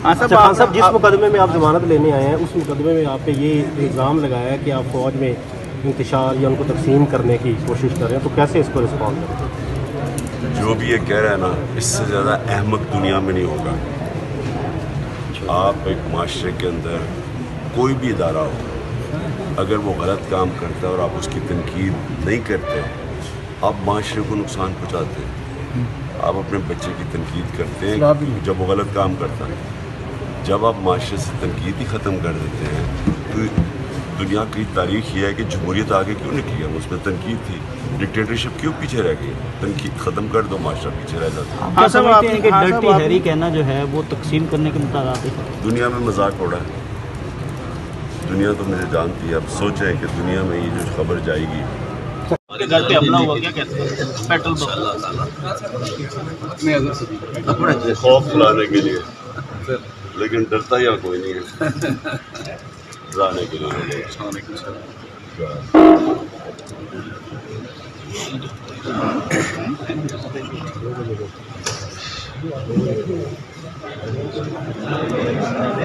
خان صاحب جس مقدمے میں آپ ضمانت لینے آئے ہیں اس مقدمے میں آپ پہ یہ الزام لگایا ہے کہ آپ فوج میں انتشار یا ان کو تقسیم کرنے کی کوشش کر رہے ہیں، تو کیسے اس کو رسپانس کریں؟ جو بھی یہ کہہ رہا ہے نا، اس سے زیادہ احمق دنیا میں نہیں ہوگا. آپ ایک معاشرے کے اندر کوئی بھی ادارہ ہو، اگر وہ غلط کام کرتا ہے اور آپ اس کی تنقید نہیں کرتے، آپ معاشرے کو نقصان پہنچاتے ہیں. آپ اپنے بچے کی تنقید کرتے ہیں جب وہ غلط کام کرتا ہے. جب آپ معاشرے سے تنقید ہی ختم کر دیتے ہیں تو دنیا کی تاریخ یہ ہے کہ جمہوریت آگے کیوں نکلی ہے، اس میں تنقید تھی. ڈکٹیٹرشپ کیوں پیچھے رہ گئی؟ تنقید ختم کر دو، معاشرہ پیچھے رہ جاتا ہے. کیا سمجھتے ہیں کہ ڈرٹی ہیری کہنا جو ہے وہ تقسیم کرنے کے مترادف ہے؟ دنیا میں مذاق ہو رہا ہے. دنیا تو مجھے جانتی ہے. اب سوچیں کہ دنیا میں یہ جو خبر جائے گی، گھر پہ حملہ ہوا کیا کہتے ہیں پیٹرول خوف پھیلانے کے لیے، لیکن ڈرتا یا کوئی نہیں ہے. ڈرانے کے لیے